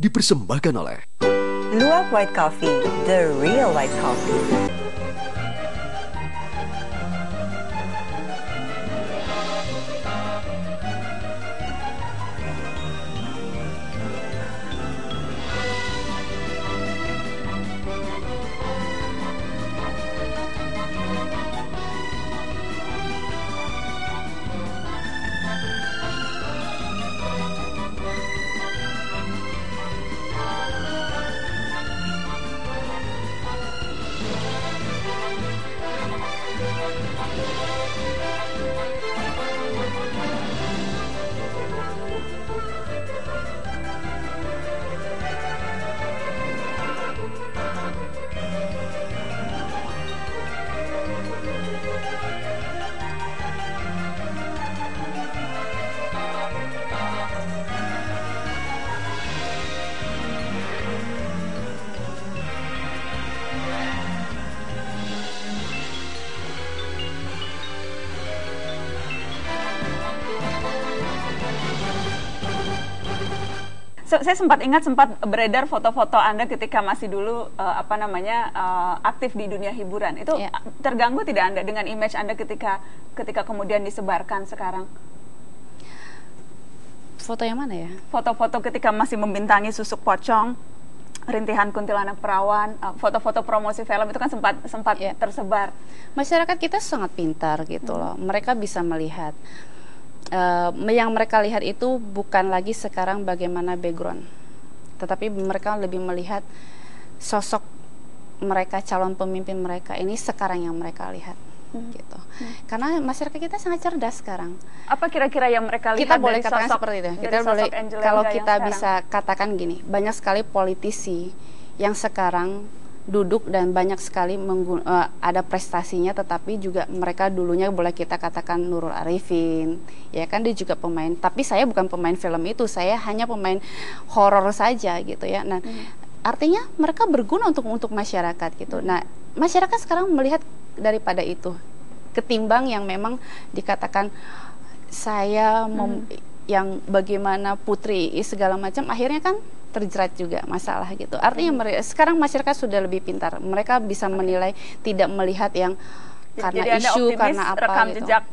dipersembahkan oleh Luwak White Coffee, the real white coffee. Saya sempat beredar foto-foto Anda ketika masih dulu aktif di dunia hiburan. Itu terganggu tidak Anda dengan image Anda ketika kemudian disebarkan sekarang? Foto yang mana ya? Foto-foto ketika masih membintangi Susuk Pocong, Rintihan Kuntilanak Perawan, foto-foto promosi film itu kan sempat tersebar. Masyarakat kita sangat pintar gitu loh. Mereka bisa melihat. Yang mereka lihat itu bukan lagi sekarang bagaimana background, tetapi mereka lebih melihat sosok mereka, calon pemimpin mereka ini sekarang yang mereka lihat gitu. Karena masyarakat kita sangat cerdas sekarang. Apa kira-kira yang mereka lihat? Kita boleh katakan sosok, seperti itu. Kita boleh, kalau kita bisa katakan gini, banyak sekali politisi yang sekarang duduk dan banyak sekali ada prestasinya, tetapi juga mereka dulunya boleh kita katakan Nurul Arifin, ya kan, dia juga pemain, tapi saya bukan pemain film itu, saya hanya pemain horor saja gitu ya. Nah, artinya mereka berguna untuk masyarakat gitu. Nah, masyarakat sekarang melihat daripada itu, ketimbang yang memang dikatakan saya yang bagaimana putri segala macam, akhirnya kan terjerat juga masalah gitu. Artinya sekarang masyarakat sudah lebih pintar. Mereka bisa menilai, tidak melihat yang karena jadi isu, Anda optimis, karena apa rekam gitu. jejak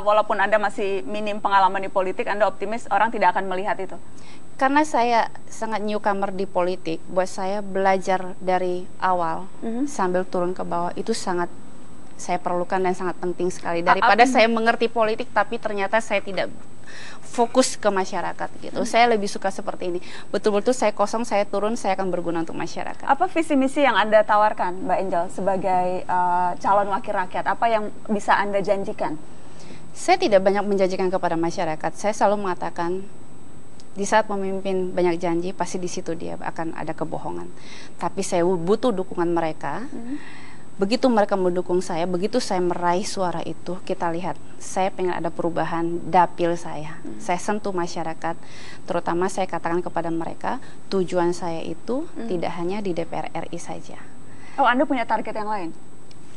walaupun Anda masih minim pengalaman di politik, Anda optimis orang tidak akan melihat itu? Karena saya sangat newcomer di politik, buat saya belajar dari awal sambil turun ke bawah itu sangat saya perlukan dan sangat penting sekali. Daripada saya mengerti politik tapi ternyata saya tidak fokus ke masyarakat gitu. Saya lebih suka seperti ini. Betul-betul saya kosong, saya turun, saya akan berguna untuk masyarakat. Apa visi misi yang Anda tawarkan, Mbak Angel, sebagai calon wakil rakyat? Apa yang bisa Anda janjikan? Saya tidak banyak menjanjikan kepada masyarakat. Saya selalu mengatakan, di saat pemimpin banyak janji, pasti di situ dia akan ada kebohongan. Tapi saya butuh dukungan mereka. Begitu mereka mendukung saya, begitu saya meraih suara itu, kita lihat, saya pengen ada perubahan dapil saya. Saya sentuh masyarakat, terutama saya katakan kepada mereka, tujuan saya itu tidak hanya di DPR RI saja. Oh, Anda punya target yang lain?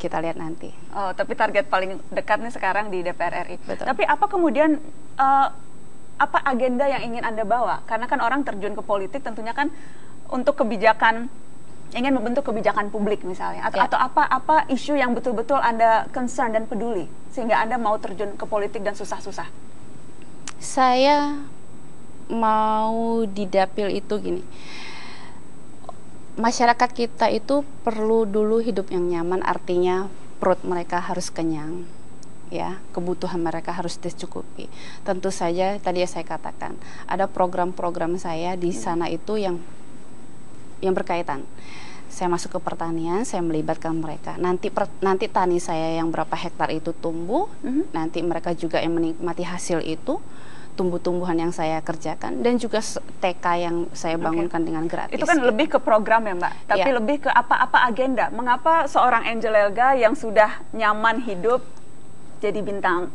Kita lihat nanti. Oh, tapi target paling dekat nih sekarang di DPR RI. Betul. Tapi apa kemudian, apa agenda yang ingin Anda bawa? Karena kan orang terjun ke politik tentunya kan untuk kebijakan, ingin membentuk kebijakan publik misalnya, atau apa isu yang betul-betul Anda concern dan peduli sehingga Anda mau terjun ke politik dan susah-susah? Saya mau di dapil itu gini, masyarakat kita itu perlu dulu hidup yang nyaman, artinya perut mereka harus kenyang, ya, kebutuhan mereka harus dicukupi. Tentu saja tadi saya katakan ada program-program saya di sana itu yang berkaitan. Saya masuk ke pertanian, saya melibatkan mereka. Nanti tani saya yang berapa hektar itu tumbuh, nanti mereka juga yang menikmati hasil itu, tumbuh-tumbuhan yang saya kerjakan, dan juga TK yang saya bangunkan dengan gratis. Itu kan lebih ke program ya, Mbak, tapi lebih ke apa agenda. Mengapa seorang Angel Elga yang sudah nyaman hidup, jadi bintang,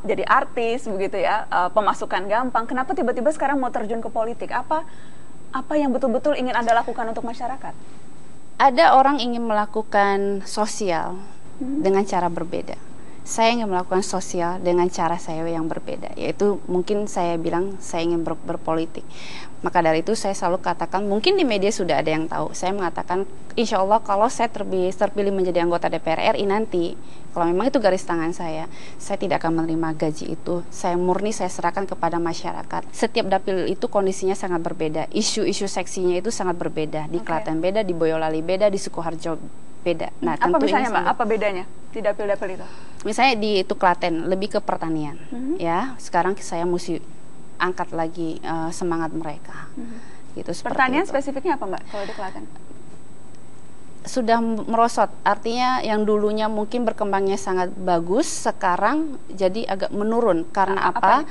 jadi artis begitu ya, pemasukan gampang, kenapa tiba-tiba sekarang mau terjun ke politik? Apa yang betul-betul ingin Anda lakukan untuk masyarakat? Ada orang ingin melakukan sosial dengan cara berbeda. saya ingin melakukan sosial dengan cara saya yang berbeda, yaitu mungkin saya bilang saya ingin berpolitik. Maka dari itu saya selalu katakan, mungkin di media sudah ada yang tahu, saya mengatakan insya Allah kalau saya terpilih menjadi anggota DPR RI nanti, kalau memang itu garis tangan saya tidak akan menerima gaji itu. Saya murni saya serahkan kepada masyarakat. Setiap dapil itu kondisinya sangat berbeda, isu-isu seksinya itu sangat berbeda. Di Klaten beda, di Boyolali beda, di Sukoharjo beda. Nah, apa misalnya Mbak, apa bedanya di dapil-dapil itu? Misalnya di itu Klaten lebih ke pertanian, ya. Sekarang saya mesti angkat lagi semangat mereka. Gitu, pertanian itu. Spesifiknya apa Mbak kalau di Klaten? Sudah merosot, artinya yang dulunya mungkin berkembangnya sangat bagus, sekarang jadi agak menurun. Karena apa?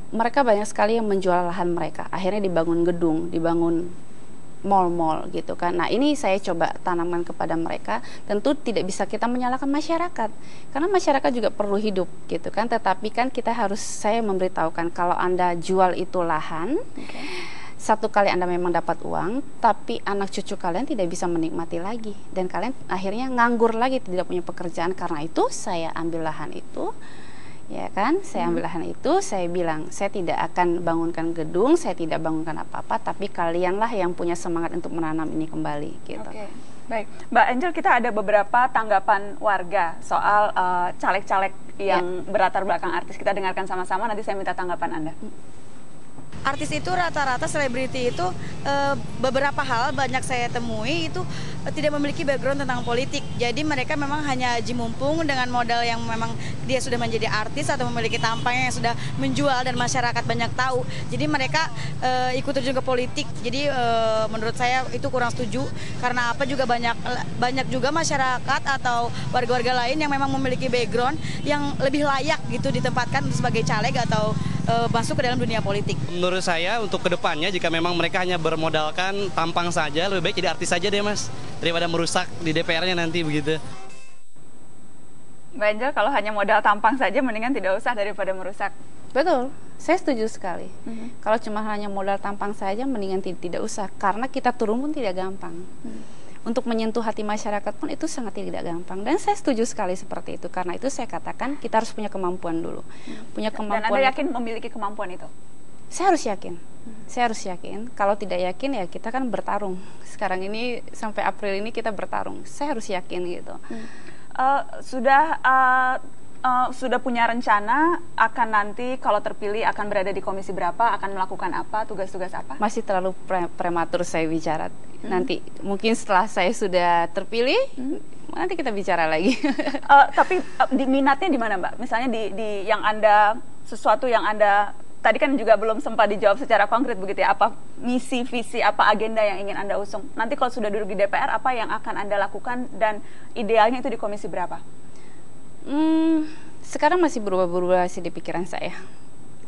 Mereka banyak sekali yang menjual lahan mereka, akhirnya dibangun gedung, dibangun mall-mall gitu kan. Nah, ini saya coba tanamkan kepada mereka. Tentu tidak bisa kita menyalahkan masyarakat, karena masyarakat juga perlu hidup gitu kan. Tetapi kan saya memberitahukan kalau Anda jual itu lahan, satu kali Anda memang dapat uang, tapi anak cucu kalian tidak bisa menikmati lagi, dan kalian akhirnya nganggur lagi, tidak punya pekerjaan. Karena itu saya ambil lahan itu, ya kan, saya ambil lahan itu, saya bilang saya tidak akan bangunkan gedung, saya tidak bangunkan apa-apa, tapi kalianlah yang punya semangat untuk menanam ini kembali gitu. Baik, Mbak Angel, kita ada beberapa tanggapan warga soal caleg-caleg yang berlatar belakang artis. Kita dengarkan sama-sama, nanti saya minta tanggapan Anda. Artis itu rata-rata selebriti itu beberapa hal banyak saya temui itu tidak memiliki background tentang politik. Jadi mereka memang hanya aji mumpung dengan modal yang memang dia sudah menjadi artis atau memiliki tampang yang sudah menjual dan masyarakat banyak tahu. Jadi mereka ikut terjun ke politik. Jadi menurut saya itu kurang setuju, karena apa, juga banyak juga masyarakat atau warga-warga lain yang memang memiliki background yang lebih layak gitu ditempatkan sebagai caleg atau masuk ke dalam dunia politik. Menurut saya untuk kedepannya, jika memang mereka hanya bermodalkan tampang saja, lebih baik jadi artis saja deh Mas, daripada merusak di DPR-nya nanti begitu. Mbak Angel, kalau hanya modal tampang saja mendingan tidak usah daripada merusak. Betul, saya setuju sekali. Kalau cuma hanya modal tampang saja mendingan tidak usah, karena kita turun pun tidak gampang. Untuk menyentuh hati masyarakat pun itu sangat tidak gampang, dan saya setuju sekali seperti itu. Karena itu saya katakan kita harus punya kemampuan dulu, punya kemampuan. Dan Anda yakin memiliki kemampuan itu? Saya harus yakin, saya harus yakin. Kalau tidak yakin ya kita kan bertarung. Sekarang ini sampai April ini kita bertarung. Saya harus yakin gitu. Sudah punya rencana akan nanti kalau terpilih akan berada di komisi berapa, akan melakukan apa, tugas-tugas apa? Masih terlalu prematur saya bicara. Nanti mungkin setelah saya sudah terpilih, nanti kita bicara lagi. Tapi di minatnya di mana Mbak? Misalnya di yang Anda, sesuatu yang Anda tadi kan juga belum sempat dijawab secara konkret begitu ya, apa misi, visi, apa agenda yang ingin Anda usung? Nanti kalau sudah duduk di DPR, apa yang akan Anda lakukan dan idealnya itu di komisi berapa? Sekarang masih berubah-berubah sih di pikiran saya.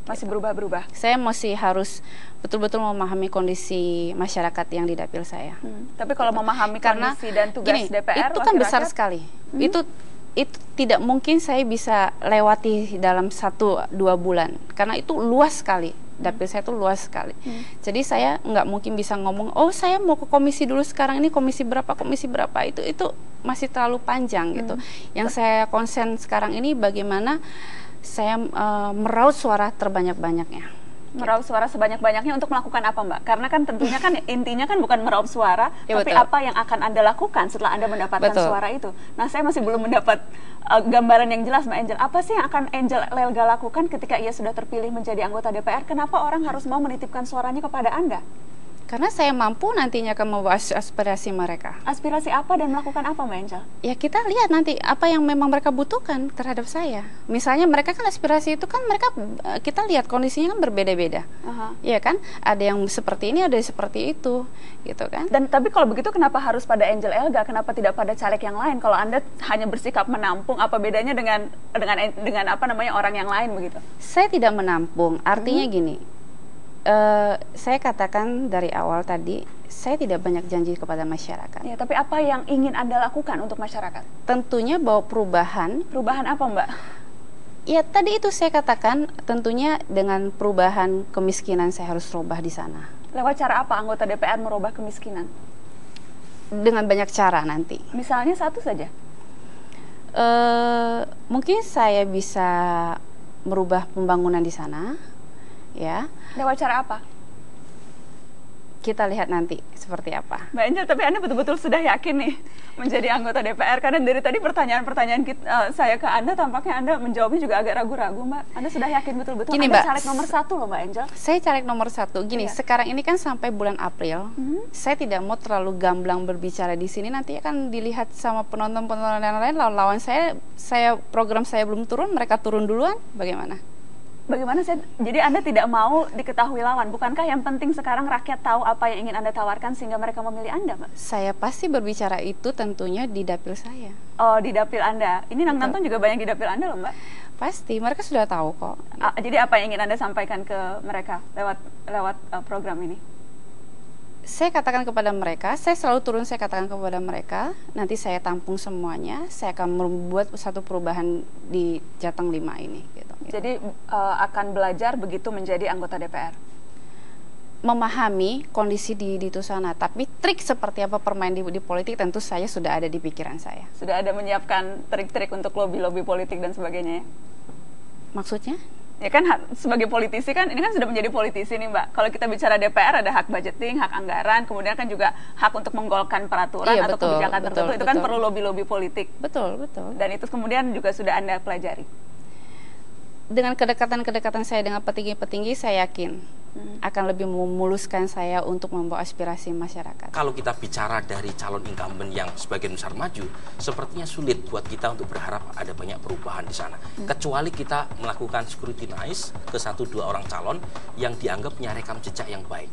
Masih berubah-berubah? Saya masih harus betul-betul memahami kondisi masyarakat yang di dapil saya. Tapi kalau memahami kondisi dan tugas DPR, itu kan besar sekali. Itu tidak mungkin saya bisa lewati dalam 1-2 bulan, karena itu luas sekali. Dapil saya itu luas sekali. Jadi saya nggak mungkin bisa ngomong, oh saya mau ke komisi dulu sekarang ini, komisi berapa. Itu masih terlalu panjang gitu. Yang saya konsen sekarang ini bagaimana saya meraup suara terbanyak-banyaknya. Meraup suara sebanyak-banyaknya untuk melakukan apa Mbak? Karena kan tentunya kan intinya kan bukan meraup suara, ya, tapi betul. Apa yang akan Anda lakukan setelah Anda mendapatkan suara itu. Nah, saya masih belum mendapat gambaran yang jelas Mbak Angel. Apa sih yang akan Angel Elga lakukan ketika ia sudah terpilih menjadi anggota DPR? Kenapa orang harus mau menitipkan suaranya kepada Anda? Karena saya mampu nantinya akan membawa aspirasi mereka. Aspirasi apa dan melakukan apa Mbak Angel? Ya kita lihat nanti apa yang memang mereka butuhkan terhadap saya. Misalnya mereka kan aspirasi itu kan mereka, kita lihat kondisinya kan berbeda-beda. Iya kan? Ada yang seperti ini, ada yang seperti itu, gitu kan? Dan tapi kalau begitu kenapa harus pada Angel Elga? Kenapa tidak pada caleg yang lain? Kalau Anda hanya bersikap menampung, apa bedanya dengan apa namanya orang yang lain begitu? Saya tidak menampung. Artinya gini. Saya katakan dari awal tadi, saya tidak banyak janji kepada masyarakat. Ya, tapi apa yang ingin Anda lakukan untuk masyarakat? Tentunya bahwa perubahan. Perubahan apa Mbak? Ya tadi itu saya katakan, tentunya dengan perubahan kemiskinan saya harus rubah di sana. Lewat cara apa anggota DPR merubah kemiskinan? Dengan banyak cara nanti. Misalnya satu saja? Mungkin saya bisa merubah pembangunan di sana, ya. Lewat cara apa? Kita lihat nanti seperti apa. Mbak Angel, tapi Anda betul-betul sudah yakin nih menjadi anggota DPR? Karena dari tadi pertanyaan-pertanyaan saya ke Anda, tampaknya Anda menjawabnya juga agak ragu-ragu, Mbak. Anda sudah yakin betul-betul Gini, Anda Mbak, caleg nomor 1 loh, Mbak Angel? Saya caleg nomor 1. Gini, Iya. sekarang ini kan sampai bulan April. Saya tidak mau terlalu gamblang berbicara di sini. Nanti akan dilihat sama penonton-penonton yang lain. Lawan saya program saya belum turun, mereka turun duluan. Bagaimana? Bagaimana jadi Anda tidak mau diketahui lawan? Bukankah yang penting sekarang rakyat tahu apa yang ingin Anda tawarkan sehingga mereka memilih Anda, Mbak? Saya pasti berbicara itu tentunya di dapil saya. Oh, di dapil Anda. Ini yang nonton juga banyak di dapil Anda loh, Mbak. Pasti, mereka sudah tahu kok. Jadi apa yang ingin Anda sampaikan ke mereka lewat program ini? Saya katakan kepada mereka, saya selalu turun, saya katakan kepada mereka, nanti saya tampung semuanya, saya akan membuat satu perubahan di Jateng 5 ini. Gitu. Jadi akan belajar begitu menjadi anggota DPR? Memahami kondisi di itu sana, tapi trik seperti apa permain di politik tentu saya sudah ada di pikiran saya. Sudah ada menyiapkan trik-trik untuk lobby-lobby politik dan sebagainya ya? Maksudnya? Ya kan sebagai politisi kan, ini kan sudah menjadi politisi nih Mbak. Kalau kita bicara DPR ada hak budgeting, hak anggaran, kemudian kan juga hak untuk menggolkan peraturan atau betul, kebijakan tertentu. Itu kan betul. perlu lobby-lobby politik. Betul. Dan itu kemudian juga sudah Anda pelajari. Dengan kedekatan saya dengan petinggi-petinggi, saya yakin akan lebih memuluskan saya untuk membawa aspirasi masyarakat. Kalau kita bicara dari calon incumbent yang sebagian besar maju, sepertinya sulit buat kita untuk berharap ada banyak perubahan di sana. Kecuali kita melakukan scrutinize ke 1-2 orang calon yang dianggap punya rekam jejak yang baik.